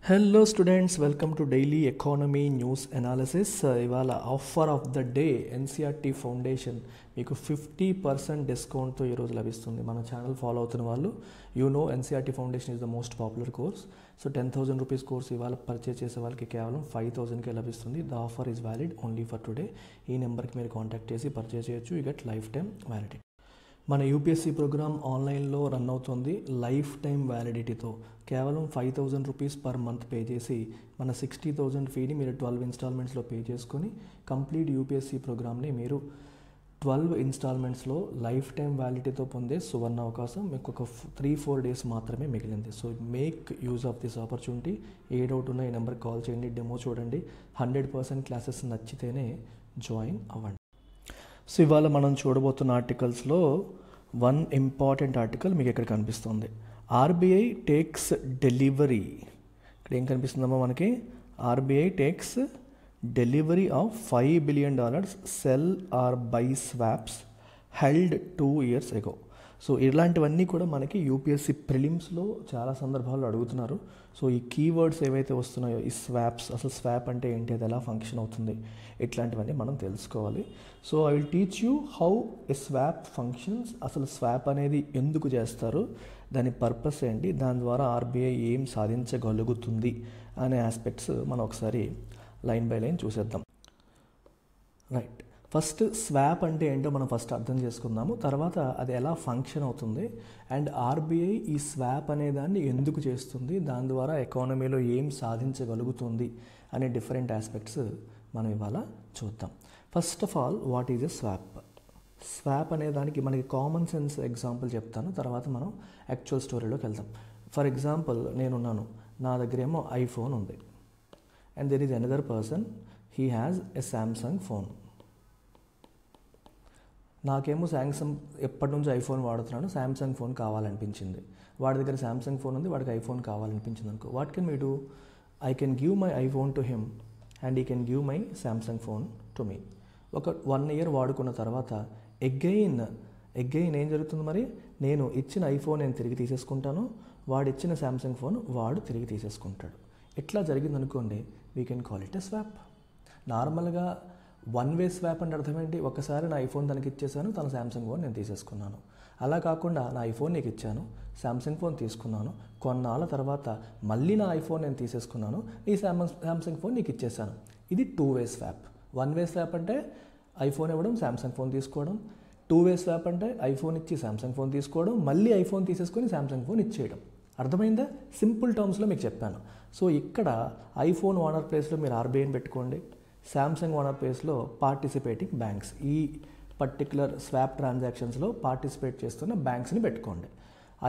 Hello students, welcome to daily economy news analysis. ఇవాళ offer of the day NCERT foundation మీకు 50% డిస్కౌంట్తో ఈరోజు లభిస్తుంది. మన ఛానల్ ఫాలో అవుతున్న వాళ్ళు NCERT foundation is the most popular course. So 10,000 rupees course ఇవాళ purchase చేసే వాళ్ళకి కేవలం 5,000కే లభిస్తుంది. The offer is valid only for today. ఈ నెంబర్కి మీరు కాంటాక్ట్ చేసి పర్చేస్ చేయొచ్చు. You get life time validity. మన యూపీఎస్సీ ప్రోగ్రామ్ ఆన్లైన్లో రన్ అవుతుంది లైఫ్ టైం వ్యాలిడిటీతో. కేవలం 5,000 రూపీస్ పర్ మంత్ పే చేసి మన 60,000 ఫీని మీరు 12 ఇన్స్టాల్మెంట్స్లో పే చేసుకొని కంప్లీట్ యూపీఎస్సీ ప్రోగ్రామ్ని మీరు 12 ఇన్స్టాల్మెంట్స్లో లైఫ్ టైం వ్యాలిడిటీతో పొందే సువర్ణ అవకాశం. మీకు ఒక 3-4 డేస్ మాత్రమే మిగిలింది. So make use of this opportunity. A doubt ఉన్నా ఈ నెంబర్కి కాల్ చేయండి, డెమో చూడండి. 100% క్లాసెస్ నచ్చితేనే జాయిన్ అవ్వండి. సో ఇవాళ మనం చూడబోతున్న ఆర్టికల్స్లో వన్ ఇంపార్టెంట్ ఆర్టికల్ మీకు ఇక్కడ కనిపిస్తుంది. RBI takes delivery. ఇక్కడ ఏం కనిపిస్తుందమ్మా మనకి? RBI takes delivery of $5 billion sell or buy swaps held 2 years ago. So ఇలాంటివన్నీ కూడా మనకి యూపీఎస్సీ ప్రిలిమ్స్లో చాలా సందర్భాల్లో అడుగుతున్నారు. సో ఈ కీవర్డ్స్ ఏవైతే వస్తున్నాయో, ఈ స్వాప్స్, అసలు స్వాప్ అంటే ఏంటి, అది ఎలా ఫంక్షన్ అవుతుంది, ఇట్లాంటివన్నీ మనం తెలుసుకోవాలి. So I will teach you how a swap functions. అసలు స్వాప్ అనేది ఎందుకు చేస్తారు, దాని పర్పస్ ఏంటి, దాని ద్వారా ఆర్బీఐ ఏం సాధించగలుగుతుంది అనే ఆస్పెక్ట్స్ మనం ఒకసారి లైన్ బై లైన్ చూసేద్దాం. రైట్, ఫస్ట్ స్వాప్ అంటే ఏంటో మనం ఫస్ట్ అర్థం చేసుకుందాము. తర్వాత అది ఎలా ఫంక్షన్ అవుతుంది అండ్ ఆర్బీఐ ఈ స్వాప్ అనే దాన్ని ఎందుకు చేస్తుంది, దాని ద్వారా ఎకానమీలో ఏం సాధించగలుగుతుంది అనే డిఫరెంట్ ఆస్పెక్ట్స్ మనం ఇవాళ చూద్దాం. First of all, what is a swap? Swap అనే దానికి మనకి కామన్ సెన్స్ ఎగ్జాంపుల్ చెప్తాను, తర్వాత మనం యాక్చువల్ స్టోరీలోకి వెళ్దాం. ఫర్ ఎగ్జాంపుల్, నేనున్నాను, నా దగ్గర ఏమో ఐఫోన్ ఉంది and there is another person, he has a Samsung phone. నాకేమో ఎప్పటి నుంచి ఐఫోన్ వాడుతున్నాను, శాంసంగ్ ఫోన్ కావాలనిపించింది. వాడి దగ్గర శాంసంగ్ ఫోన్ ఉంది, వాడికి ఐఫోన్ కావాలనిపించింది అనుకో. What can we do? I can give my iPhone to him and he can give my Samsung phone to me. ఒక 1 year వాడుకున్న తర్వాత ఎగైన్ ఏం జరుగుతుంది మరి? నేను ఇచ్చిన ఐఫోన్ నేను తిరిగి తీసేసుకుంటాను, వాడు ఇచ్చిన శాంసంగ్ ఫోన్ వాడు తిరిగి తీసేసుకుంటాడు. ఇట్లా జరిగిందనుకోండి, we can call it a swap. నార్మల్గా వన్ వే స్వాప్ అంటే అర్థం ఏంటి? ఒకసారి నా ఐఫోన్ తనకి ఇచ్చేసాను, తన శాంసంగ్ ఫోన్ నేను తీసేసుకున్నాను. అలా కాకుండా నా ఐఫోన్ నీకు ఇచ్చాను, శాంసంగ్ ఫోన్ తీసుకున్నాను, కొన్నాళ్ళ తర్వాత మళ్ళీ నా ఐఫోన్ నేను తీసేసుకున్నాను, ఈ శాంసంగ్ ఫోన్ నీకు ఇచ్చేసాను. ఇది 2 way స్వాప్. 1 way స్వాప్ అంటే ఐఫోన్ ఇవ్వడం, శాంసంగ్ ఫోన్ తీసుకోవడం. 2 way స్వాప్ అంటే ఐఫోన్ ఇచ్చి శాంసంగ్ ఫోన్ తీసుకోవడం, మళ్ళీ ఐఫోన్ తీసేసుకొని శాంసంగ్ ఫోన్ ఇచ్చేయడం. అర్థమైందా? సింపుల్ టర్మ్స్లో మీకు చెప్పాను. సో ఇక్కడ ఐఫోన్ ఓనర్ ప్లేస్లో మీరు ఆర్బీఐని పెట్టుకోండి, శాంసంగ్ ఓనర్ ప్లేస్లో పార్టిసిపేటింగ్ బ్యాంక్స్, ఈ పర్టికులర్ స్వాప్ ట్రాన్సాక్షన్స్లో పార్టిసిపేట్ చేస్తున్న బ్యాంక్స్ని పెట్టుకోండి.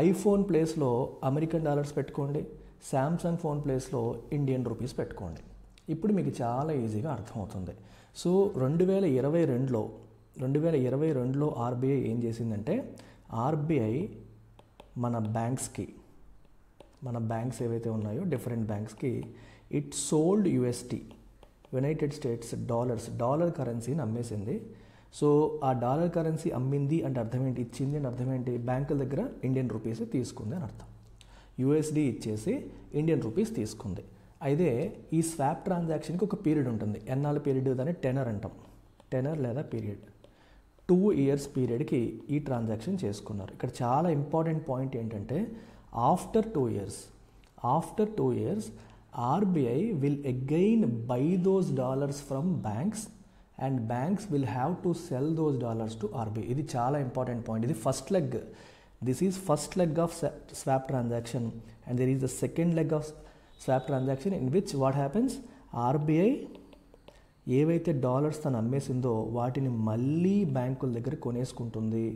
ఐఫోన్ ప్లేస్లో అమెరికన్ డాలర్స్ పెట్టుకోండి, శాంసంగ్ ఫోన్ ప్లేస్లో ఇండియన్ రూపీస్ పెట్టుకోండి. ఇప్పుడు మీకు చాలా ఈజీగా అర్థమవుతుంది. సో 2022లో ఆర్బీఐ ఏం చేసిందంటే, ఆర్బీఐ మన బ్యాంక్స్ ఏవైతే ఉన్నాయో డిఫరెంట్ బ్యాంక్స్కి it sold UST, United States dollar కరెన్సీని అమ్మేసింది. సో ఆ డాలర్ కరెన్సీ అమ్మింది అంటే అర్థం ఏంటి? ఇచ్చింది అంటే అర్థం ఏంటి? బ్యాంకుల దగ్గర ఇండియన్ రూపీస్ తీసుకుంది అని అర్థం. యూఎస్డి ఇచ్చేసి ఇండియన్ రూపీస్ తీసుకుంది. అయితే ఈ స్వాప్ ట్రాన్సాక్షన్కి ఒక పీరియడ్ ఉంటుంది. ఎన్నాళ్ళ పీరియడ్? దాన్ని టెనర్ అంటాం. టెనర్ లేదా పీరియడ్. 2 years పీరియడ్కి ఈ ట్రాన్సాక్షన్ చేసుకున్నారు. ఇక్కడ చాలా ఇంపార్టెంట్ పాయింట్ ఏంటంటే, after 2 years RBI will again buy those dollars from banks and banks will have to sell those dollars to RBI. ఇది చాలా ఇంపార్టెంట్ పాయింట్. ఇది first leg. This is first leg of swap transaction and there is the second leg of swap transaction in which what happens, RBI ఏవైతే dollars తను అమ్మేసిందో వాటిని మళ్ళీ బ్యాంకుల దగ్గర కొనేసుకుంటుంది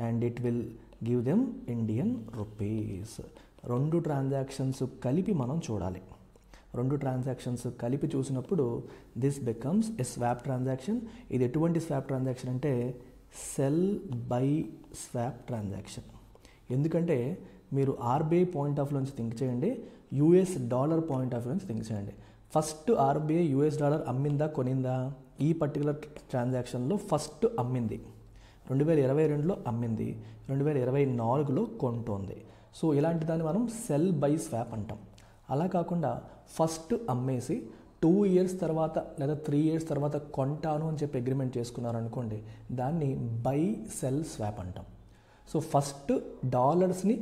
and it will give them Indian rupees. 2 transactions కలిపి మనం చూడాలి. 2 ట్రాన్సాక్షన్స్ కలిపి చూసినప్పుడు this becomes a swap transaction. ఇది ఎటువంటి స్వాప్ ట్రాన్సాక్షన్ అంటే సెల్ బై స్వాప్ ట్రాన్సాక్షన్. ఎందుకంటే మీరు ఆర్బీఐ పాయింట్ ఆఫ్ నుంచి థింక్ చేయండి, యూఎస్ డాలర్ పాయింట్ ఆఫ్ నుంచి థింక్ చేయండి. ఫస్ట్ ఆర్బీఐ యూఎస్ డాలర్ అమ్మిందా కొనిందా? ఈ పర్టికులర్ ట్రాన్సాక్షన్లో ఫస్ట్ అమ్మింది, 2022లో అమ్మింది, 2024లో కొంటోంది. సో ఇలాంటి దాన్ని మనం సెల్ బై స్వాప్ అంటాం. అలా కాకుండా ఫస్ట్ అమ్మేసి 2 years తర్వాత లేదా 3 years తర్వాత కొంటాను అని చెప్పి అగ్రిమెంట్ చేసుకున్నారనుకోండి, దాన్ని బై సెల్ స్వాప్ అంటాం. సో ఫస్ట్ డాలర్స్ని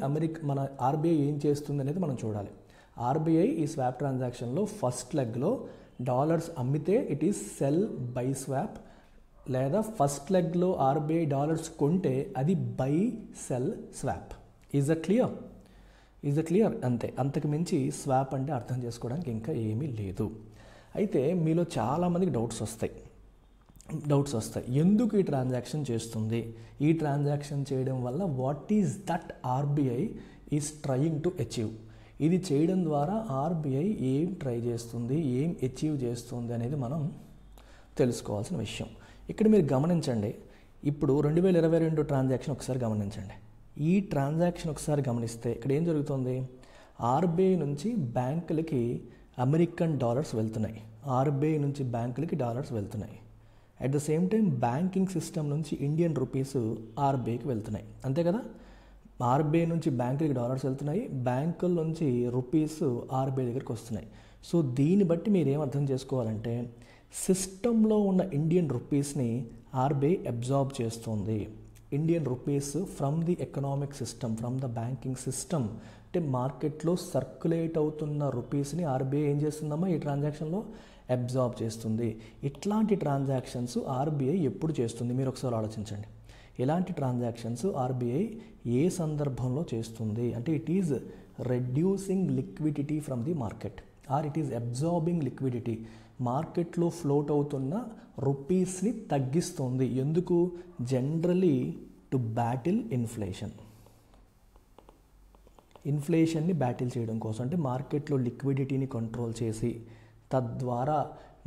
మన ఆర్బీఐ ఏం చేస్తుంది అనేది మనం చూడాలి. ఆర్బీఐ ఈ స్వాప్ ట్రాన్సాక్షన్లో ఫస్ట్ లెగ్లో డాలర్స్ అమ్మితే it is cell buy swap, లేదా ఫస్ట్ లెగ్లో ఆర్బీఐ డాలర్స్ కొంటే అది by sell swap. Is a clear? అంతే, అంతకు మించి స్వాప్ అంటే అర్థం చేసుకోవడానికి ఇంకా ఏమీ లేదు. అయితే మీలో చాలామందికి డౌట్స్ వస్తాయి, ఎందుకు ఈ ట్రాన్సాక్షన్ చేస్తుంది, ఈ ట్రాన్సాక్షన్ చేయడం వల్ల what is that RBI is trying to achieve, ఇది చేయడం ద్వారా ఆర్బీఐ ఏం ట్రై చేస్తుంది, ఏం అచీవ్ చేస్తుంది అనేది మనం తెలుసుకోవాల్సిన విషయం. ఇక్కడ మీరు గమనించండి, ఇప్పుడు 2022 ట్రాన్సాక్షన్ ఒకసారి గమనించండి. ఈ ట్రాన్సాక్షన్ ఒకసారి గమనిస్తే ఇక్కడ ఏం జరుగుతుంది, ఆర్బీఐ నుంచి బ్యాంకులకి అమెరికన్ డాలర్స్ వెళ్తున్నాయి, ఆర్బీఐ నుంచి బ్యాంకులకి డాలర్స్ వెళ్తున్నాయి. At the same time banking system నుంచి ఇండియన్ రూపీస్ ఆర్బీఐకి వెళ్తున్నాయి, అంతే కదా. ఆర్బీఐ నుంచి బ్యాంకులకి డాలర్స్ వెళ్తున్నాయి, బ్యాంకుల నుంచి రూపీస్ ఆర్బీఐ దగ్గరికి వస్తున్నాయి. సో దీన్ని బట్టి మీరు ఏం అర్థం చేసుకోవాలంటే, సిస్టంలో ఉన్న ఇండియన్ రూపీస్ని ఆర్బీఐ అబ్జార్బ్ చేస్తుంది. Indian rupees from the economic system, from the banking system, అంటే మార్కెట్లో సర్క్యులేట్ అవుతున్న రూపీస్ని ఆర్బీఐ ఏం చేస్తుందమ్మా ఈ ట్రాన్సాక్షన్లో అబ్జార్బ్ చేస్తుంది. ఇట్లాంటి ట్రాన్సాక్షన్స్ ఆర్బీఐ ఎప్పుడు చేస్తుంది మీరు ఒకసారి ఆలోచించండి. ఇలాంటి ట్రాన్సాక్షన్స్ ఆర్బీఐ ఏ సందర్భంలో చేస్తుంది అంటే, it is reducing liquidity from the market or it is absorbing liquidity. మార్కెట్లో ఫ్లోట్ అవుతున్న రూపీస్ని తగ్గిస్తుంది. ఎందుకు? జనరలీ టు బ్యాటిల్ ఇన్ఫ్లేషన్ని బ్యాటిల్ చేయడం కోసం, అంటే మార్కెట్లో లిక్విడిటీని కంట్రోల్ చేసి తద్వారా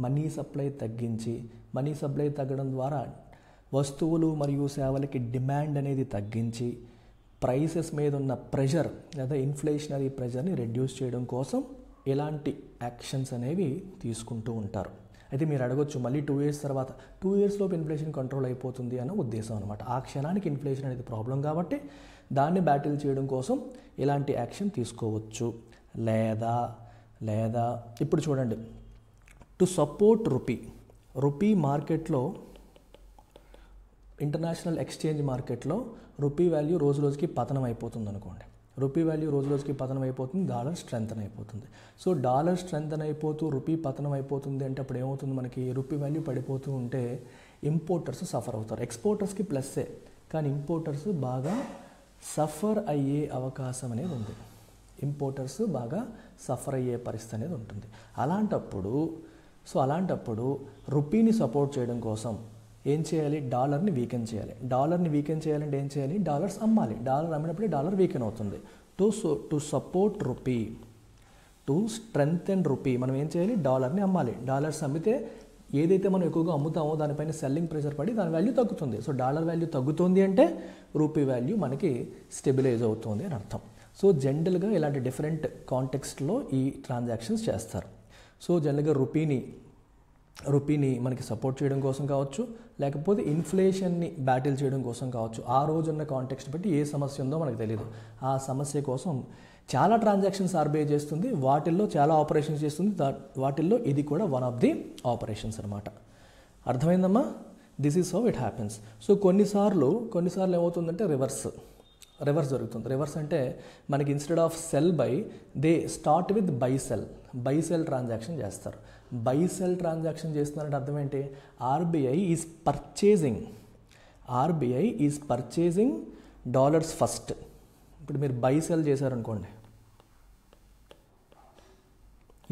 మనీ సప్లై తగ్గించి, మనీ సప్లై తగ్గడం ద్వారా వస్తువులు మరియు సేవలకి డిమాండ్ అనేది తగ్గించి ప్రైసెస్ మీద ఉన్న ప్రెషర్ లేదా ఇన్ఫ్లేషనరీ ప్రెషర్ని రెడ్యూస్ చేయడం కోసం ఇలాంటి యాక్షన్స్ అనేవి తీసుకుంటూ ఉంటారు. అయితే మీరు అడగొచ్చు, మళ్ళీ 2 years తర్వాత 2 yearsలోపు ఇన్ఫ్లేషన్ కంట్రోల్ అయిపోతుంది అన్న ఉద్దేశం అనమాట. ఆ క్షణానికి ఇన్ఫ్లేషన్ అనేది ప్రాబ్లం కాబట్టి దాన్ని బ్యాటిల్ చేయడం కోసం ఇలాంటి యాక్షన్ తీసుకోవచ్చు. లేదా ఇప్పుడు చూడండి, టు సపోర్ట్ రూపీ మార్కెట్లో, ఇంటర్నేషనల్ ఎక్స్చేంజ్ మార్కెట్లో రూపీ వాల్యూ రోజు రోజుకి పతనం అయిపోతుంది అనుకోండి. రూపీ వాల్యూ రోజు రోజుకి పతనం అయిపోతుంది, డాలర్ స్ట్రెంగ్తన్ అయిపోతుంది. సో డాలర్ స్ట్రెంగ్తన్ అయిపోతూ రూపీ పతనం అయిపోతుంది అంటే అప్పుడు ఏమవుతుంది, మనకి రూపీ వాల్యూ పడిపోతూ ఉంటే ఇంపోర్టర్స్ సఫర్ అవుతారు. ఎక్స్పోర్టర్స్కి ప్లస్సే, కానీ ఇంపోర్టర్స్ బాగా సఫర్ అయ్యే అవకాశం అనేది ఉంది. ఇంపోర్టర్స్ బాగా సఫర్ అయ్యే పరిస్థితి అనేది ఉంటుంది. అలాంటప్పుడు రూపీని సపోర్ట్ చేయడం కోసం ఏం చేయాలి, డాలర్ని వీకెన్ చేయాలి. డాలర్ని వీకెన్ చేయాలంటే ఏం చేయాలి, డాలర్స్ అమ్మాలి. డాలర్ అమ్మినప్పుడే డాలర్ వీకెన్ అవుతుంది. To support rupee, to strengthen rupee మనం ఏం చేయాలి, డాలర్ని అమ్మాలి. డాలర్స్ అమ్మితే ఏదైతే మనం ఎక్కువగా అమ్ముతామో దానిపైన సెల్లింగ్ ప్రెషర్ పడి దాని వాల్యూ తగ్గుతుంది. సో డాలర్ వాల్యూ తగ్గుతుంది అంటే రూపీ వాల్యూ మనకి స్టెబిలైజ్ అవుతుంది అని అర్థం. సో జనరల్గా ఇలాంటి డిఫరెంట్ కాంటెక్స్ట్లో ఈ ట్రాన్సాక్షన్స్ చేస్తారు. సో జనరల్గా రూపీని మనకి సపోర్ట్ చేయడం కోసం కావచ్చు, లేకపోతే ఇన్ఫ్లేషన్ని బ్యాటిల్ చేయడం కోసం కావచ్చు. ఆ రోజున్న కాంటెక్స్ట్ బట్టి ఏ సమస్య ఉందో మనకు తెలియదు. ఆ సమస్య కోసం చాలా ట్రాన్సాక్షన్స్ ఆర్బీఐ చేస్తుంది, వాటిల్లో చాలా ఆపరేషన్స్ చేస్తుంది. వాటిల్లో ఇది కూడా వన్ ఆఫ్ ది ఆపరేషన్స్ అనమాట. అర్థమైందమ్మా? This is how it happens. So కొన్నిసార్లు ఏమవుతుందంటే రివర్స్ జరుగుతుంది. రివర్స్ అంటే మనకి instead of sell buy they start with buy sell transaction చేస్తారు. బై సెల్ ట్రాన్సాక్షన్ చేస్తున్నారంటే అర్థం ఏంటి, RBI is purchasing dollars first. ఇప్పుడు మీరు బై సెల్ చేశారనుకోండి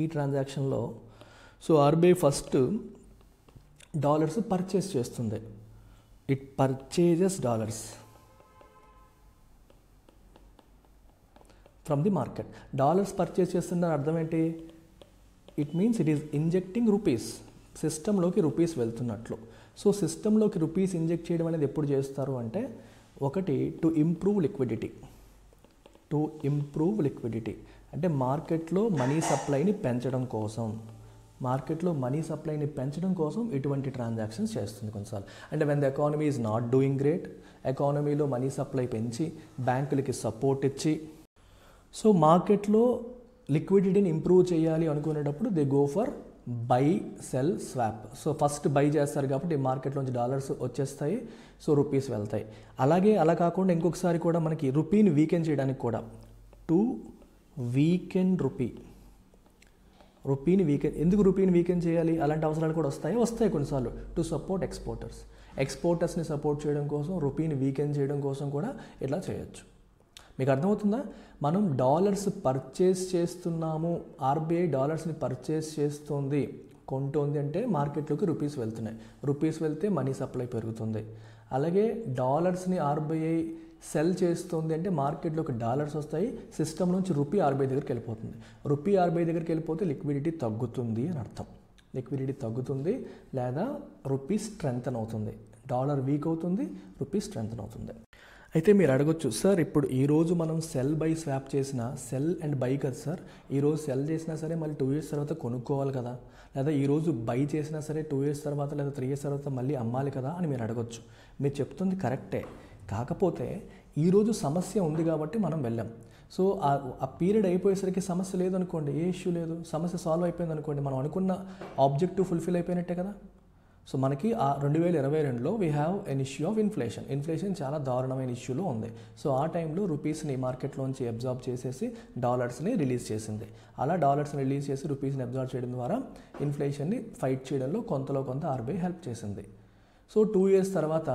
ఈ ట్రాన్సాక్షన్లో, so RBI first dollars purchase చేస్తుంది. It purchases dollars from the market. Dollars purchase చేస్తున్న అర్థం ఏంటి, it means it is injecting rupees, సిస్టంలోకి rupees వెళ్తున్నట్లు. సో సిస్టంలోకి రూపీస్ ఇంజెక్ట్ చేయడం అనేది ఎప్పుడు చేస్తారు అంటే, ఒకటి టు ఇంప్రూవ్ లిక్విడిటీ అంటే మార్కెట్లో మనీ సప్లైని పెంచడం కోసం ఇటువంటి ట్రాన్సాక్షన్స్ చేస్తుంది కొన్నిసార్లు. అంటే when the economy is not doing great, ఎకానమీలో మనీ సప్లై పెంచి బ్యాంకులకి సపోర్ట్ ఇచ్చి, సో మార్కెట్లో లిక్విడిటీని ఇంప్రూవ్ చేయాలి అనుకునేటప్పుడు they go for buy sell swap. So first buy చేస్తారు కాబట్టి మార్కెట్లోంచి డాలర్స్ వచ్చేస్తాయి, సో రూపీస్ వెళ్తాయి. అలా కాకుండా ఇంకొకసారి కూడా మనకి రూపీని వీకెండ్ చేయడానికి కూడా టు వీకెండ్ రూపీని వీకెండ్, ఎందుకు రూపీని వీకెండ్ చేయాలి? అలాంటి అవసరాలు కూడా వస్తాయి కొన్నిసార్లు. టు సపోర్ట్ ఎక్స్పోర్టర్స్ని సపోర్ట్ చేయడం కోసం, రూపీని వీకెండ్ చేయడం కోసం కూడా ఇట్లా చేయొచ్చు. మీకు అర్థమవుతుందా? మనం డాలర్స్ పర్చేస్ చేస్తున్నాము, ఆర్బీఐ డాలర్స్ని పర్చేస్ చేస్తుంది, కొంటోంది అంటే మార్కెట్లోకి రూపీస్ వెళ్తున్నాయి. రూపీస్ వెళ్తే మనీ సప్లై పెరుగుతుంది. అలాగే డాలర్స్ని ఆర్బీఐ సెల్ చేస్తుంది అంటే మార్కెట్లోకి డాలర్స్ వస్తాయి, సిస్టమ్ నుంచి రూపీ ఆర్బీఐ దగ్గరికి వెళ్ళిపోతుంది. రూపీ ఆర్బీఐ దగ్గరికి వెళ్ళిపోతే లిక్విడిటీ తగ్గుతుంది అని అర్థం. లిక్విడిటీ తగ్గుతుంది లేదా రూపీ స్ట్రెంగ్తన్ అవుతుంది. డాలర్ వీక్ అవుతుంది, రూపీ స్ట్రెంగ్తన్ అవుతుంది. అయితే మీరు అడగొచ్చు, సార్ ఇప్పుడు ఈరోజు మనం సెల్ బై స్వాప్ చేసిన, సెల్ అండ్ బై కదా సార్, ఈరోజు సెల్ చేసినా సరే మళ్ళీ 2 years తర్వాత కొనుక్కోవాలి కదా, లేదా ఈరోజు బై చేసినా సరే 2 years తర్వాత లేదా 3 years తర్వాత మళ్ళీ అమ్మాలి కదా అని మీరు అడగొచ్చు. మీరు చెప్తుంది కరెక్టే, కాకపోతే ఈరోజు సమస్య ఉంది కాబట్టి మనం వెళ్ళాం. సో ఆ పీరియడ్ అయిపోయేసరికి సమస్య లేదనుకోండి, ఏ ఇష్యూ లేదు, సమస్య సాల్వ్ అయిపోయింది అనుకోండి, మనం అనుకున్న ఆబ్జెక్టివ్ ఫుల్ఫిల్ అయిపోయినట్టే కదా. సో మనకి ఆ 2022లో we have an issue of inflation చాలా దారుణమైన ఇష్యూలో ఉంది. సో ఆ టైంలో రూపీస్ని మార్కెట్లోంచి అబ్జార్బ్ చేసేసి డాలర్స్ని రిలీజ్ చేసింది. అలా డాలర్స్ని రిలీజ్ చేసి రూపీస్ని అబ్జార్బ్ చేయడం ద్వారా ఇన్ఫ్లేషన్ని ఫైట్ చేయడంలో కొంత ఆర్బీఐ హెల్ప్ చేసింది. సో 2 years తర్వాత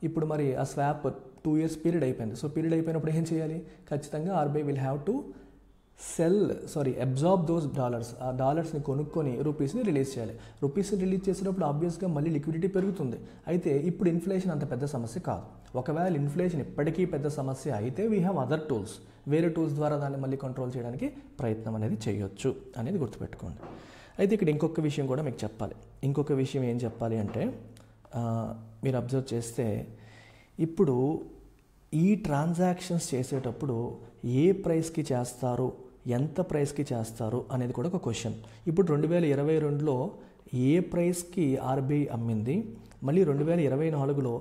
ఇప్పుడు మరి ఆ స్వాప్ 2 years పీరియడ్ అయిపోయింది. సో పీరియడ్ అయిపోయినప్పుడు ఏం చేయాలి? ఖచ్చితంగా RBI will have to absorb those dollars. ఆ డాలర్స్ని కొనుక్కొని రూపీస్ని రిలీజ్ చేయాలి. రూపీస్ని రిలీజ్ చేసినప్పుడు ఆబ్వియస్గా మళ్ళీ లిక్విడిటీ పెరుగుతుంది. అయితే ఇప్పుడు ఇన్ఫ్లేషన్ అంత పెద్ద సమస్య కాదు. ఒకవేళ ఇన్ఫ్లేషన్ ఇప్పటికీ పెద్ద సమస్య అయితే వీ హ్యావ్ అదర్ టూల్స్, వేరే టూల్స్ ద్వారా దాన్ని మళ్ళీ కంట్రోల్ చేయడానికి ప్రయత్నం అనేది చేయొచ్చు అనేది గుర్తుపెట్టుకోండి. అయితే ఇక్కడ ఇంకొక విషయం కూడా మీకు చెప్పాలి. ఇంకొక విషయం ఏం చెప్పాలి అంటే, మీరు అబ్జర్వ్ చేస్తే ఇప్పుడు ఈ ట్రాన్సాక్షన్స్ చేసేటప్పుడు ఏ ప్రైస్కి చేస్తారు, ఎంత ప్రైస్కి చేస్తారు అనేది కూడా ఒక క్వశ్చన్. ఇప్పుడు 2022లో ఏ ప్రైస్కి ఆర్బీఐ అమ్మింది, మళ్ళీ 2024లో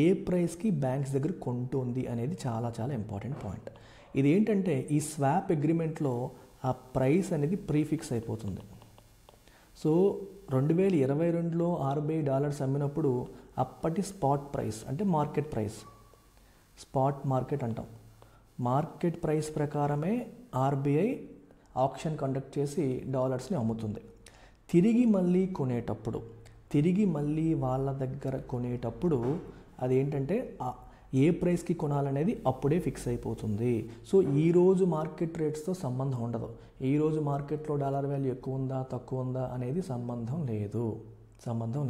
ఏ ప్రైస్కి బ్యాంక్స్ దగ్గర కొంటుంది అనేది చాలా ఇంపార్టెంట్ పాయింట్. ఇది ఏంటంటే ఈ స్వాప్ అగ్రిమెంట్లో ఆ ప్రైస్ అనేది ప్రీఫిక్స్ అయిపోతుంది. సో 2022లో ఆర్బీఐ డాలర్స్ అమ్మినప్పుడు అప్పటి స్పాట్ ప్రైస్ అంటే స్పాట్ మార్కెట్ అంటాం, మార్కెట్ ప్రైస్ ప్రకారమే ఆర్బీఐ ఆక్షన్ కండక్ట్ చేసి డాలర్స్ని అమ్ముతుంది. తిరిగి మళ్ళీ వాళ్ళ దగ్గర కొనేటప్పుడు అదేంటంటే ఏ ప్రైస్కి కొనాలనేది అప్పుడే ఫిక్స్ అయిపోతుంది. సో ఈరోజు మార్కెట్ రేట్స్తో సంబంధం ఉండదు. ఈరోజు మార్కెట్లో డాలర్ వాల్యూ ఎక్కువ ఉందా తక్కువ ఉందా అనేది సంబంధం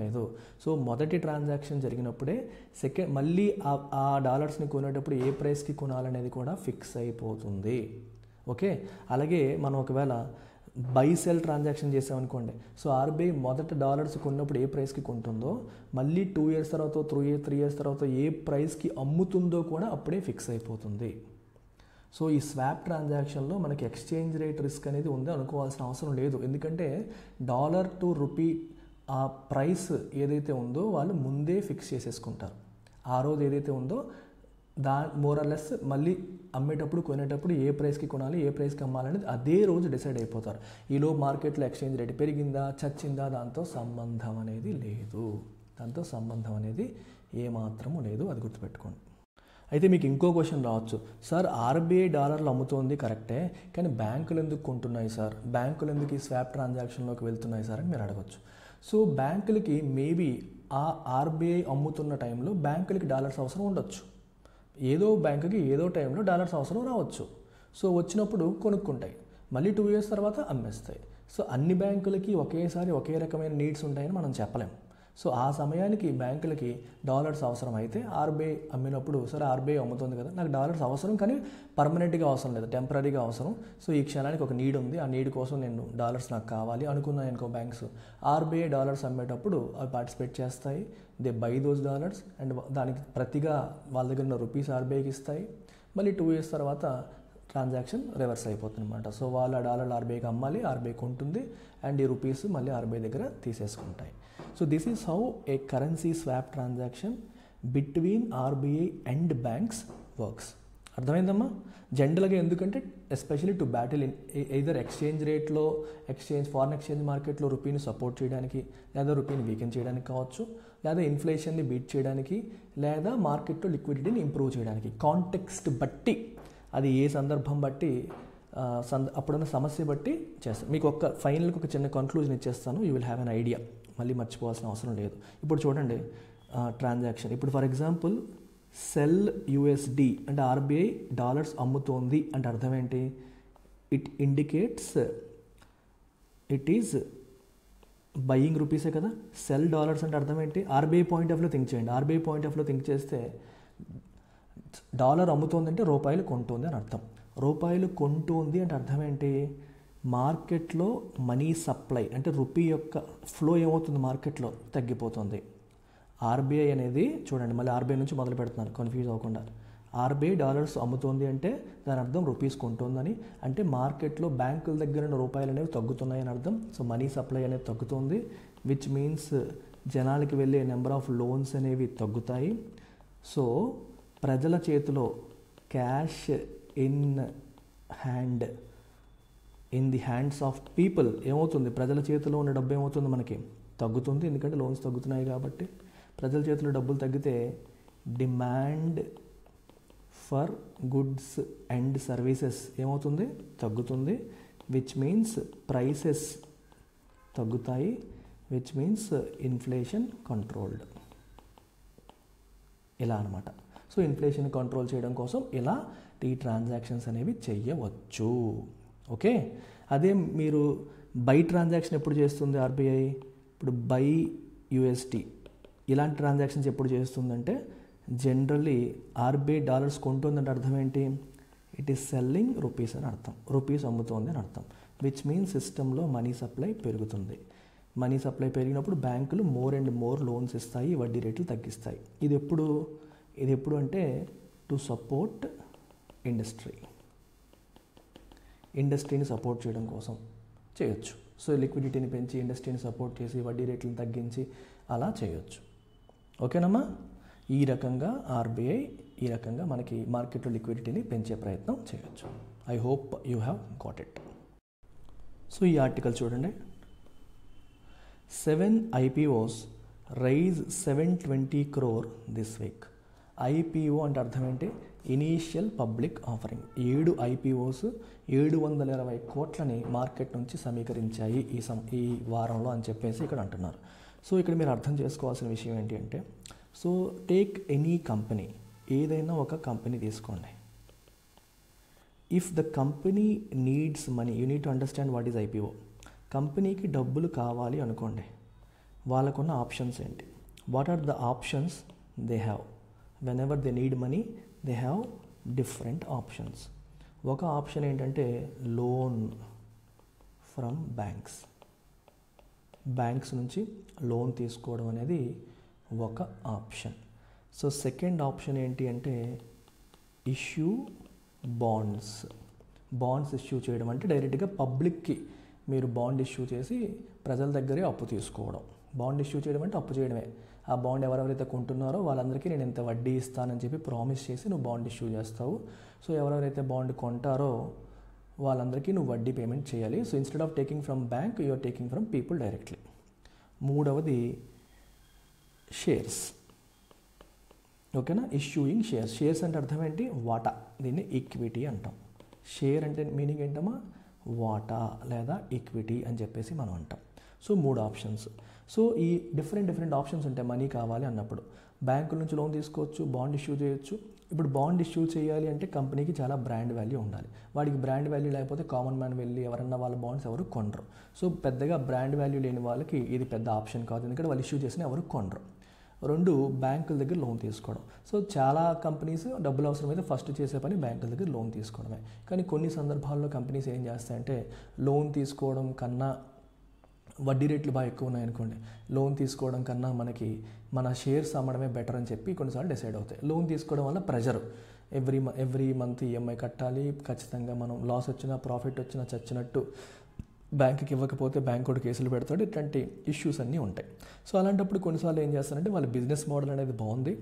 లేదు. సో మొదటి ట్రాన్సాక్షన్ జరిగినప్పుడే మళ్ళీ ఆ డాలర్స్ని కొనేటప్పుడు ఏ ప్రైస్కి కొనాలనేది కూడా ఫిక్స్ అయిపోతుంది. ఓకే, అలాగే మనం ఒకవేళ బై సెల్ ట్రాన్సాక్షన్ చేసామనుకోండి, సో ఆర్బీఐ మొదట డాలర్స్ కొన్నప్పుడు ఏ ప్రైస్కి కొంటుందో మళ్ళీ 2 years తర్వాత 3 years తర్వాత ఏ ప్రైస్కి అమ్ముతుందో కూడా అప్పుడే ఫిక్స్ అయిపోతుంది. సో ఈ స్వాప్ ట్రాన్సాక్షన్లో మనకి ఎక్స్చేంజ్ రేట్ రిస్క్ అనేది ఉంది అనుకోవాల్సిన అవసరం లేదు. ఎందుకంటే డాలర్ టు రూపీ ఆ ప్రైస్ ఏదైతే ఉందో వాళ్ళు ముందే ఫిక్స్ చేసేసుకుంటారు. ఆ రోజు ఏదైతే ఉందో మోరల్లెస్ మళ్ళీ అమ్మేటప్పుడు కొనేటప్పుడు ఏ ప్రైస్కి కొనాలి, ఏ ప్రైస్కి అమ్మాలనేది అదే రోజు డిసైడ్ అయిపోతారు. ఈలో మార్కెట్లో ఎక్స్చేంజ్ రేట్ పెరిగిందా చచ్చిందా దాంతో సంబంధం అనేది ఏమాత్రము లేదు, అది గుర్తుపెట్టుకోండి. అయితే మీకు ఇంకో క్వశ్చన్ రావచ్చు, సార్ ఆర్బీఐ డాలర్లు అమ్ముతోంది కరెక్టే, కానీ బ్యాంకులు ఎందుకు కొంటున్నాయి సార్, బ్యాంకులు ఎందుకు ఈ స్వాప్ ట్రాన్సాక్షన్లోకి వెళ్తున్నాయి సార్ అని మీరు అడగచ్చు. సో బ్యాంకులకి మేబీ ఆ ఆర్బీఐ అమ్ముతున్న టైంలో బ్యాంకులకి డాలర్స్ అవసరం ఉండొచ్చు. ఏదో బ్యాంకుకి ఏదో టైంలో డాలర్స్ అవసరం రావచ్చు. సో వచ్చినప్పుడు కొనుక్కుంటాయి, మళ్ళీ 2 years తర్వాత అమ్మేస్తాయి. సో అన్ని బ్యాంకులకి ఒకేసారి ఒకే రకమైన నీడ్స్ ఉంటాయని మనం చెప్పలేం. సో ఆ సమయానికి బ్యాంకులకి డాలర్స్ అవసరం అయితే ఆర్బీఐ అమ్మినప్పుడు, సరే ఆర్బీఐ అమ్ముతుంది కదా, నాకు డాలర్స్ అవసరం కానీ పర్మనెంట్గా అవసరం లేదు, టెంపరీగా అవసరం. సో ఈ క్షణానికి ఒక నీడ్ ఉంది, ఆ నీడ్ కోసం నేను డాలర్స్ నాకు కావాలి అనుకున్నాను అనుకో, బ్యాంక్స్ ఆర్బీఐ డాలర్స్ అమ్మేటప్పుడు అవి పార్టిసిపేట్ చేస్తాయి. They by those dollars and దానికి ప్రతిగా వాళ్ళ దగ్గర ఉన్న రూపీస్ ఆర్బీఐకి ఇస్తాయి. మళ్ళీ 2 years తర్వాత ట్రాన్సాక్షన్ రివర్స్ అయిపోతుంది అనమాట. సో వాళ్ళు ఆ డాలర్లు ఆర్బీఐకి అమ్మాలి, ఆర్బీఐ కొంటుంది అండ్ ఈ రూపీస్ మళ్ళీ ఆర్బీఐ దగ్గర తీసేసుకుంటాయి. So this is how a currency swap transaction between RBI and banks works. అర్థమైందమ్మా? జనరల్గా ఎందుకంటే especially to battle in either exchange రేట్లో ఫారెన్ ఎక్స్చేంజ్ మార్కెట్లో రూపీని సపోర్ట్ చేయడానికి, లేదా రూపీని వీకెన్ చేయడానికి కావచ్చు, లేదా ఇన్ఫ్లేషన్ని బీట్ చేయడానికి, లేదా మార్కెట్లో లిక్విడిటీని ఇంప్రూవ్ చేయడానికి. కాంటెక్స్ట్ బట్టి, అది ఏ సందర్భం బట్టి, అప్పుడున్న సమస్య బట్టి చేస్తాను. మీకు ఫైనల్కి ఒక చిన్న కన్క్లూజన్ ఇచ్చేస్తాను. You will have an idea. మళ్ళీ మర్చిపోవాల్సిన అవసరం లేదు. ఇప్పుడు చూడండి ట్రాన్సాక్షన్. ఇప్పుడు ఫర్ ఎగ్జాంపుల్ సెల్ యూఎస్డి అంటే ఆర్బీఐ డాలర్స్ అమ్ముతోంది అంటే అర్థం ఏంటి? It indicates it is buying రూపీసే కదా. సెల్ డాలర్స్ అంటే అర్థం ఏంటి? RBI point of view think చేయండి. RBI point of view think చేస్తే డాలర్ అమ్ముతోంది అంటే రూపాయలు కొంటుంది అని అర్థం. రూపాయలు కొంటుంది అంటే అర్థం ఏంటి? మార్కెట్లో మనీ సప్లై అంటే రూపీ యొక్క ఫ్లో ఏమవుతుంది? మార్కెట్లో తగ్గిపోతుంది. ఆర్బీఐ అనేది చూడండి, మళ్ళీ ఆర్బీఐ నుంచి మొదలు పెడుతున్నాను కన్ఫ్యూజ్ అవ్వకుండా. ఆర్బీఐ డాలర్స్ అమ్ముతోంది అంటే దాని అర్థం రూపీస్ కొంటుందని, అంటే మార్కెట్లో బ్యాంకుల దగ్గర ఉన్న రూపాయలు అనేవి తగ్గుతున్నాయని అర్థం. సో మనీ సప్లై అనేది తగ్గుతుంది, విచ్ మీన్స్ జనాలకి వెళ్ళే నెంబర్ ఆఫ్ లోన్స్ అనేవి తగ్గుతాయి. సో ప్రజల చేతిలో cash in the hands of people ఏమవుతుంది? ప్రజల చేతిలో ఉన్న డబ్బు ఏమవుతుంది? మనకి తగ్గుతుంది, ఎందుకంటే లోన్స్ తగ్గుతున్నాయి కాబట్టి. ప్రజల చేతిలో డబ్బులు తగ్గితే demand for goods and services ఏమవుతుంది? తగ్గుతుంది, విచ్ మీన్స్ ప్రైసెస్ తగ్గుతాయి, విచ్ మీన్స్ ఇన్ఫ్లేషన్ కంట్రోల్డ్. ఇలా అనమాట. సో ఇన్ఫ్లేషన్ కంట్రోల్ చేయడం కోసం ఇలా ఈ ట్రాన్సాక్షన్స్ అనేవి చెయ్యవచ్చు. ఓకే, అదే మీరు బై ట్రాన్సాక్షన్ ఎప్పుడు చేస్తుంది ఆర్బీఐ? ఇప్పుడు బై యూఎస్టీ ఇలాంటి ట్రాన్సాక్షన్స్ ఎప్పుడు చేస్తుందంటే, జనరల్లీ ఆర్బీఐ డాలర్స్ కొంటుందంటే అర్థం ఏంటి? ఇట్ ఈస్ సెల్లింగ్ రూపీస్ అని అర్థం. రూపీస్ అమ్ముతోంది అని అర్థం, విచ్ మీన్స్ సిస్టంలో మనీ సప్లై పెరుగుతుంది. మనీ సప్లై పెరిగినప్పుడు బ్యాంకులు మోర్ అండ్ మోర్ లోన్స్ ఇస్తాయి, వడ్డీ రేట్లు తగ్గిస్తాయి. ఇది ఎప్పుడు అంటే టు సపోర్ట్ ఇండస్ట్రీని సపోర్ట్ చేయడం కోసం చేయొచ్చు. సో లిక్విడిటీని పెంచి ఇండస్ట్రీని సపోర్ట్ చేసి వడ్డీ రేట్లను తగ్గించి అలా చేయొచ్చు. ఓకేనమ్మా? ఈ రకంగా ఆర్బీఐ ఈ రకంగా మనకి మార్కెట్లో లిక్విడిటీని పెంచే ప్రయత్నం చేయొచ్చు. I hope you have got it. So ఈ ఆర్టికల్ చూడండి. 7 IPOs raise 720 crore this week. IPO అంటే అర్థం ఏంటి? Initial public offering. 7 IPOs 720 కోట్లని మార్కెట్ నుంచి సమీకరించాయి ఈ వారంలో అని చెప్పేసి ఇక్కడ అంటున్నారు. సో ఇక్కడ మీరు అర్థం చేసుకోవాల్సిన విషయం ఏంటి అంటే, సో టేక్ ఎనీ కంపెనీ, ఏదైనా ఒక కంపెనీ తీసుకోండి. If the company needs money, you need to understand what is IPO. కంపెనీకి డబ్బులు కావాలి అనుకోండి, వాళ్ళకున్న ఆప్షన్స్ ఏంటి? What are the options they have? Whenever they need money they have different options. ఒక ఆప్షన్ ఏంటంటే లోన్ ఫ్రమ్ బ్యాంక్స్ నుంచి loan తీసుకోవడం అనేది ఒక ఆప్షన్. సో సెకండ్ ఆప్షన్ ఏంటి అంటే ఇష్యూ బాండ్స్ ఇష్యూ చేయడం. అంటే డైరెక్ట్గా పబ్లిక్కి మీరు బాండ్ ఇష్యూ చేసి ప్రజల దగ్గరే అప్పు తీసుకోవడం. బాండ్ ఇష్యూ చేయడం అంటే అప్పు చేయడమే. ఆ బాండ్ ఎవరెవరైతే కొంటున్నారో వాళ్ళందరికీ నేను ఇంత వడ్డీ ఇస్తానని చెప్పి ప్రామిస్ చేసి నువ్వు బాండ్ ఇష్యూ చేస్తావు. సో ఎవరెవరైతే బాండ్ కొంటారో వాళ్ళందరికీ నువ్వు వడ్డీ పేమెంట్ చేయాలి. So instead of taking from bank you are taking from people directly. మూడవది షేర్స్. ఓకేనా? ఇష్యూయింగ్ షేర్స్ అంటే అర్థం ఏంటి? వాటా. దీన్ని ఈక్విటీ అంటాం. షేర్ అంటే మీనింగ్ ఏంటమ్మా? వాటా లేదా ఈక్విటీ అని చెప్పేసి మనం అంటాం. So 3 options. సో ఈ డిఫరెంట్ ఆప్షన్స్ ఉంటాయి మనీ కావాలి అన్నప్పుడు. బ్యాంకుల నుంచి లోన్ తీసుకోవచ్చు, బాండ్ ఇష్యూ చేయొచ్చు. ఇప్పుడు బాండ్ ఇష్యూ చేయాలి అంటే కంపెనీకి చాలా బ్రాండ్ వాల్యూ ఉండాలి. వాడికి బ్రాండ్ వాల్యూ లేకపోతే కామన్ మ్యాన్ వెళ్ళి ఎవరన్నా వాళ్ళ బాండ్స్ ఎవరు కొనరు. సో పెద్దగా బ్రాండ్ వాల్యూ లేని వాళ్ళకి ఇది పెద్ద ఆప్షన్ కాదు, ఎందుకంటే వాళ్ళు ఇష్యూ చేసిన ఎవరు కొనరు. 2 బ్యాంకుల దగ్గర లోన్ తీసుకోవడం. సో చాలా కంపెనీస్ డబ్బులు అవసరమైతే ఫస్ట్ చేసే పని బ్యాంకుల దగ్గర లోన్ తీసుకోవడమే. కానీ కొన్ని సందర్భాల్లో కంపెనీస్ ఏం చేస్తాయంటే లోన్ తీసుకోవడం కన్నా వడ్డీ రేట్లు బాగా ఎక్కువ ఉన్నాయనుకోండి, లోన్ తీసుకోవడం కన్నా మన షేర్స్ అమ్మడమే బెటర్ అని చెప్పి కొన్నిసార్లు డిసైడ్ అవుతాయి. లోన్ తీసుకోవడం వల్ల ప్రెజర్, ఎవ్రీ మంత్ ఈఎంఐ కట్టాలి, ఖచ్చితంగా మనం లాస్ వచ్చినా ప్రాఫిట్ వచ్చినా చచ్చినట్టు బ్యాంకుకి ఇవ్వకపోతే బ్యాంక్ కూడా కేసులు పెడతాడు, ఇట్లాంటి ఇష్యూస్ అన్నీ ఉంటాయి. సో అలాంటప్పుడు కొన్నిసార్లు ఏం చేస్తారంటే వాళ్ళ బిజినెస్ మోడల్ అనేది బాగుంది,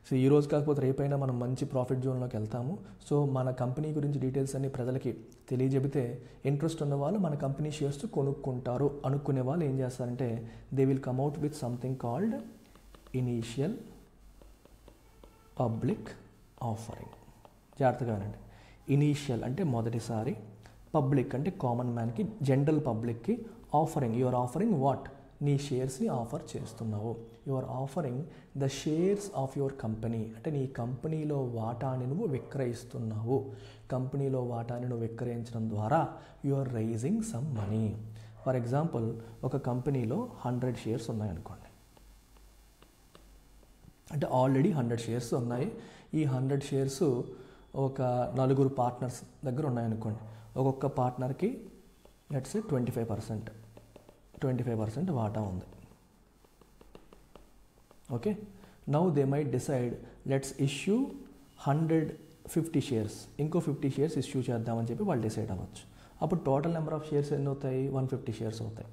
సో ఈ రోజు కాకపోతే రేపైనా మనం మంచి ప్రాఫిట్ జోన్లోకి వెళ్తాము, సో మన కంపెనీ గురించి డీటెయిల్స్ అన్ని ప్రజలకి తెలియజెబితే ఇంట్రెస్ట్ ఉన్న వాళ్ళు మన కంపెనీ షేర్స్ కొనుక్కుంటారు అనుకునే వాళ్ళు ఏం చేస్తారంటే they will come out with something called initial public offering. జాగ్రత్తగా వినండి. ఇనీషియల్ అంటే మొదటిసారి, పబ్లిక్ అంటే కామన్ మ్యాన్కి, జనరల్ పబ్లిక్కి offering. You are offering what? నీ షేర్స్ని ఆఫర్ చేస్తున్నావు. You are offering the shares of your company, అంటే నీ కంపెనీలో వాటాని నువ్వు విక్రయిస్తున్నావు. కంపెనీలో వాటాని నువ్వు విక్రయించడం ద్వారా you are raising some money. For example, ఒక కంపెనీలో 100 షేర్స్ ఉన్నాయనుకోండి, అంటే ఆల్రెడీ 100 షేర్స్ ఉన్నాయి. ఈ 100 షేర్స్ ఒక 4 పార్ట్నర్స్ దగ్గర ఉన్నాయనుకోండి. ఒక్కొక్క పార్ట్నర్కి లెట్స్ సే 25% వాటా ఉంది. Okay, now they might decide let's issue 150 shares, ఇంకో 50 షేర్స్ ఇష్యూ చేద్దామని చెప్పి వాళ్ళు డిసైడ్ అవ్వచ్చు. అప్పుడు టోటల్ నెంబర్ ఆఫ్ షేర్స్ ఎన్ని అవుతాయి? 150 షేర్స్ అవుతాయి.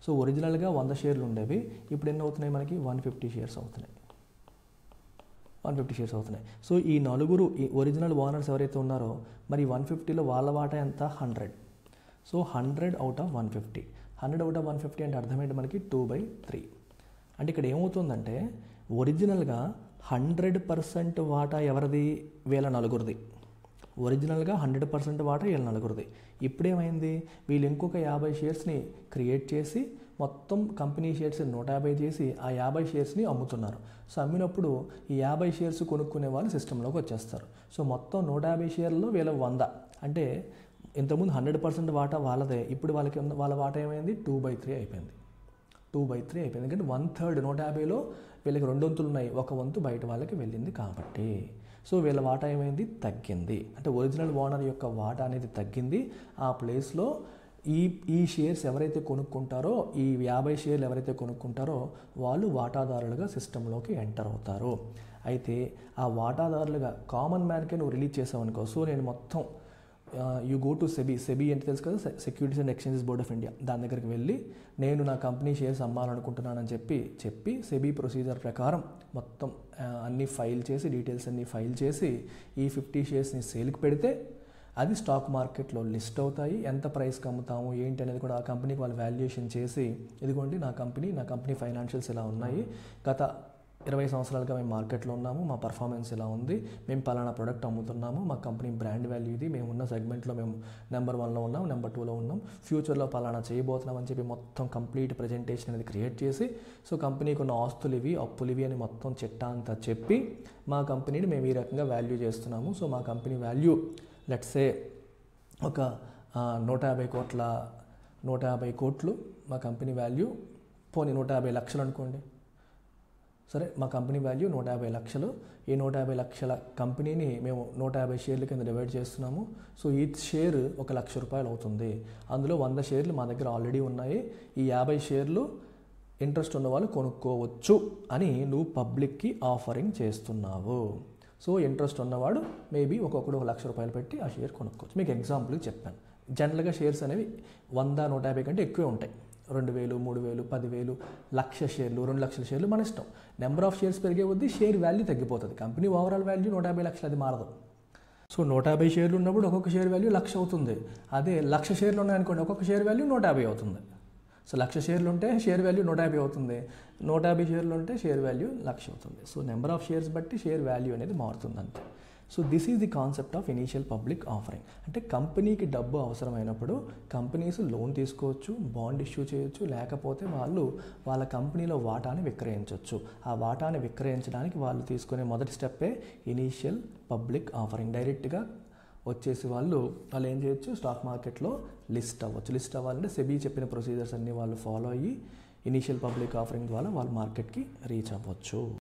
సో ఒరిజినల్గా 100 షేర్లు ఉండేవి, ఇప్పుడు ఎన్ని అవుతున్నాయి మనకి? 150 షేర్స్ అవుతున్నాయి. 150 షేర్స్ అవుతున్నాయి. సో ఈ 4 ఈ ఒరిజినల్ ఓనర్స్ ఎవరైతే ఉన్నారో మరి 150లో వాళ్ళ వాటా ఎంత? 100. So 100 out of 150. 100 out of 150 అంటే అర్థం ఏంటి మనకి? 2/3. అంటే ఇక్కడ ఏమవుతుందంటే ఒరిజినల్గా 100% వాటా ఎవరిది? వీళ్ళ 4 ఒరిజినల్గా 100% వాటా వీళ్ళ 4. ఇప్పుడేమైంది? వీళ్ళు ఇంకొక 50 షేర్స్ని క్రియేట్ చేసి మొత్తం కంపెనీ షేర్స్ 150 చేసి ఆ 50 షేర్స్ని అమ్ముతున్నారు. సో అమ్మినప్పుడు ఈ 50 షేర్స్ కొనుక్కునే వాళ్ళు సిస్టంలోకి వచ్చేస్తారు. సో మొత్తం 150 షేర్లలో వీళ్ళ 100, అంటే ఇంతకుముందు 100% వాటా వాళ్ళదే, ఇప్పుడు వాళ్ళ వాటా ఏమైంది? 2/3 అయిపోయింది. 2/3 అయిపోయింది. ఎందుకంటే 1/3 150లో వీళ్ళకి 2 వంతులు ఉన్నాయి, 1 వంతు బయట వాళ్ళకి వెళ్ళింది కాబట్టి. సో వీళ్ళ వాటా ఏమైంది? తగ్గింది. అంటే ఒరిజినల్ ఓనర్ యొక్క వాటా అనేది తగ్గింది. ఆ ప్లేస్లో ఈ షేర్స్ ఎవరైతే కొనుక్కుంటారో, ఈ 50 షేర్లు ఎవరైతే కొనుక్కుంటారో వాళ్ళు వాటాదారులుగా సిస్టంలోకి ఎంటర్ అవుతారు. అయితే ఆ వాటాదారులుగా కామన్ మ్యాన్కే నువ్వు రిలీజ్ చేసావు అనుకో. సో నేను మొత్తం you go to SEBI. SEBI అంటే తెలుసు కదా, securities and exchanges board of India. దాని దగ్గరికి వెళ్ళి నేను నా కంపెనీ షేర్స్ అమ్మాలనుకుంటున్నానని చెప్పి సెబీ ప్రొసీజర్ ప్రకారం మొత్తం అన్నీ ఫైల్ చేసి, డీటెయిల్స్ అన్నీ ఫైల్ చేసి ఈ 50 షేర్స్ని సేల్కి పెడితే అది స్టాక్ మార్కెట్లో లిస్ట్ అవుతాయి. ఎంత ప్రైస్కి అమ్ముతాము ఏంటి అనేది కూడా ఆ కంపెనీకి వాళ్ళు వాల్యుయేషన్ చేసి, ఇదిగోండి నా కంపెనీ ఫైనాన్షియల్స్ ఇలా ఉన్నాయి, గత 20 సంవత్సరాలుగా మేము మార్కెట్లో ఉన్నాము, మా పర్ఫార్మెన్స్ ఇలా ఉంది, మేము పలానా ప్రోడక్ట్ అమ్ముతున్నాము, మా కంపెనీ బ్రాండ్ వాల్యూ ఇది, మేము ఉన్న సెగ్మెంట్లో మేము నెంబర్ 1లో ఉన్నాం, నెంబర్ 2లో ఉన్నాం, ఫ్యూచర్లో పలానా చేయబోతున్నాం అని చెప్పి మొత్తం కంప్లీట్ ప్రజెంటేషన్ అనేది క్రియేట్ చేసి, సో కంపెనీకి ఉన్న ఆస్తులు ఇవి, అప్పులు ఇవి అని మొత్తం చిట్టా అంతా చెప్పి మా కంపెనీని మేము ఈ రకంగా వాల్యూ చేస్తున్నాము. సో మా కంపెనీ వాల్యూ లెట్స్ సే ఒక 150 కోట్లు మా కంపెనీ వాల్యూ, పోనీ 150 లక్షలు అనుకోండి. సరే, మా కంపెనీ వాల్యూ 150 లక్షలు. ఈ 150 లక్షల కంపెనీని మేము 150 షేర్ల కింద డివైడ్ చేస్తున్నాము. సో ఈ షేర్ ₹1,00,000 అవుతుంది. అందులో 100 షేర్లు మా దగ్గర ఆల్రెడీ ఉన్నాయి. ఈ 50 షేర్లు ఇంట్రెస్ట్ ఉన్న వాళ్ళు కొనుక్కోవచ్చు అని నువ్వు పబ్లిక్కి ఆఫరింగ్ చేస్తున్నావు. సో ఇంట్రెస్ట్ ఉన్నవాడు మేబీ ఒక్కొక్కడు ₹1,00,000 పెట్టి ఆ షేర్ కొనుక్కోవచ్చు. మీకు ఎగ్జాంపుల్కి చెప్పాను. జనరల్గా షేర్స్ అనేవి 100, 150 కంటే ఎక్కువే ఉంటాయి. 2,000, 3,000, 10,000, 1,00,000 షేర్లు, 2,00,000 షేర్లు మన ఇష్టం. నెంబర్ ఆఫ్ షేర్స్ పెరిగే కొద్దీ షేర్ వాల్యూ తగ్గిపోతుంది. కంపెనీ ఓవరాల్ వాల్యూ 150 లక్షలు, అది మారదు. సో 150 షేర్లు ఉన్నప్పుడు ఒక్కొక్క షేర్ వాల్యూ 1,00,000 అవుతుంది. అదే 1,00,000 షేర్లు ఉన్నాయనుకోండి, ఒక్కొక్క షేర్ వాల్యూ 150 అవుతుంది. సో 1,00,000 షేర్లు ఉంటే షేర్ వాల్యూ 150 అవుతుంది. 150 షేర్లు ఉంటే షేర్ వాల్యూ 1,00,000 అవుతుంది. సో నెంబర్ ఆఫ్ షేర్స్ బట్టి షేర్ వాల్యూ అనేది మారుతుంది అంతే. So this is the concept of initial public offering. అంటే కంపెనీకి డబ్బు అవసరమైనప్పుడు కంపెనీస్ లోన్ తీసుకోవచ్చు, బాండ్ ఇష్యూ చేయొచ్చు, లేకపోతే వాళ్ళు వాళ్ళ కంపెనీలో వాటాని విక్రయించవచ్చు. ఆ వాటాని విక్రయించడానికి వాళ్ళు తీసుకునే మొదటి స్టెప్పే ఇనీషియల్ పబ్లిక్ ఆఫరింగ్. డైరెక్ట్గా వచ్చేసి వాళ్ళు ఏం చేయొచ్చు? స్టాక్ మార్కెట్లో లిస్ట్ అవ్వచ్చు. లిస్ట్ అవ్వాలంటే సెబీ చెప్పిన ప్రొసీజర్స్ అన్నీ వాళ్ళు ఫాలో అయ్యి ఇనీషియల్ పబ్లిక్ ఆఫరింగ్ ద్వారా వాళ్ళు మార్కెట్కి రీచ్ అవ్వచ్చు.